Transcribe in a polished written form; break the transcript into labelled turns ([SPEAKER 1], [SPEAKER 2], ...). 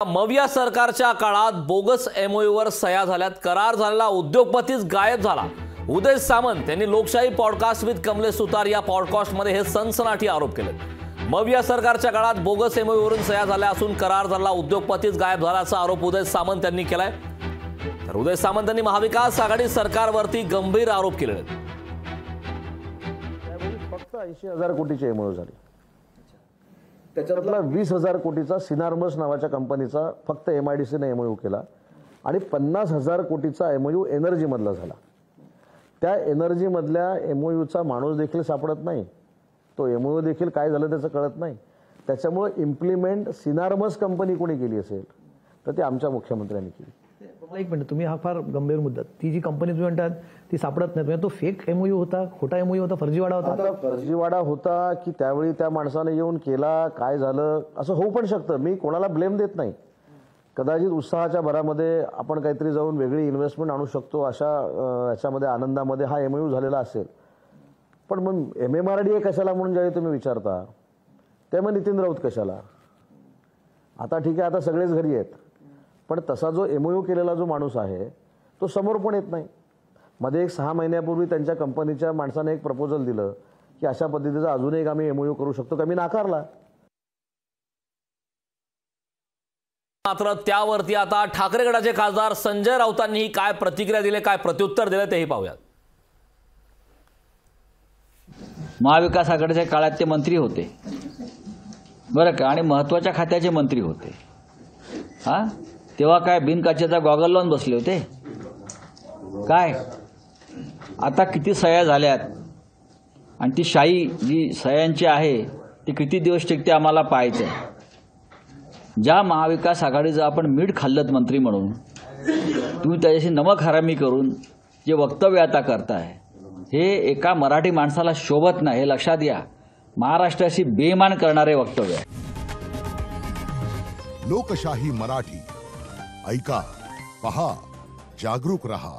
[SPEAKER 1] मविया सरकारच्या काळात बोगस एमओयूवर सह्या झाल्यात। करार झालेला उद्योगपतीच गायब झाला। उदय सामंत यांनी लोकशाही पॉडकास्ट विथ कमलेश सुतार या पॉडकास्टमध्ये हे सनसनाटी आरोप केले। मविया सरकारच्या काळात बोगस एमओयूवरून सह्या झाल्या असून करार झालेला उद्योगपतीच गायब झाल्याचा आरोप उदय सामंत यांनी केलाय। तर उदय सामंत यांनी महाविकास आघाडी सरकारवरती गंभीर आरोप केले आहेत।
[SPEAKER 2] फक्त 80,000 कोटीचे एमओयू झाले। त्याच्यातला 20,000 कोटीचा सिनार्मस नावाच्या कंपनीचा फक्त एमआयडीसीने एमओयू केला आणि 50,000 कोटीचा एमओयू एनर्जी मधला झाला। त्या एनर्जी मधल्या एमओयूचा माणूस देखील सापडत नाही, तो एमओयू देखील काय झालं त्याचं कळत नाही। त्याच्यामुळे इम्प्लिमेंट सिनार्मस कंपनी कोणी केली असेल तर ते आमच्या मुख्यमंत्र्यांनी केली।
[SPEAKER 3] एक मिनिट, तुम्ही हा फार गंभीर मुद्दा, ती जी कंपनी तुम्ही म्हणतात ती सापडत नाही, म्हणजे तो फेक एमओयू होता, खोटा एमओयू होता, फर्जीवाडा होता?
[SPEAKER 2] आता फर्जीवाडा होता की त्यावेळी त्या माणसाने येऊन केला, काय झालं असं होऊ पण शकतं। मी कोणाला ब्लेम देत नाही। कदाचित उत्साहाच्या भरामध्ये आपण काहीतरी जाऊन वेगळी इन्व्हेस्टमेंट आणू शकतो अशा याच्यामध्ये आनंदामध्ये हा एमओयू झालेला असेल। पण मग एमएमआरडीए कशाला म्हणून ज्यावेळी तुम्ही विचारता ते मग नितीन राऊत कशाला? आता ठीक आहे, आता सगळेच घरी आहेत, पण तसा जो एमओयू केलेला जो माणूस आहे तो समोर पण येत नाही। मध्ये एक 6 महिन्यापूर्वी त्यांच्या कंपनीच्या माणसाने एक प्रपोजल दिलं की अशा पद्धतीचा अजून एक आम्ही एमओयू करू शकतो, कमी नाकारला।
[SPEAKER 1] मात्र त्यावरती आता ठाकरे गटाचे खासदार संजय राऊतांनी काय प्रतिक्रिया दिली, काय प्रत्युत्तर दिले तेही पाहूयात।
[SPEAKER 4] महाविकास आघाडीच्या काळात ते मंत्री होते बरं का, आणि महत्त्वाच्या खात्याचे मंत्री होते। तेव्हा काय बिनकाचेचा गॉगल लावून बसले होते काय? आता किती सह्या झाल्यात आणि ती शाही जी सह्यांची आहे ती किती दिवस टिकते आम्हाला पाहायचं। ज्या महाविकास आघाडीचं आपण मीठ खाल्लत मंत्री म्हणून, तुम्ही त्याच्याशी नमक हरामी करून जे वक्तव्य आता करताय हे एका मराठी माणसाला शोभत नाही, हे लक्षात घ्या। महाराष्ट्राशी बेईमान करणारे वक्तव्य आहे।
[SPEAKER 5] लोकशाही मराठी ऐका, पहा, जागरूक रहा।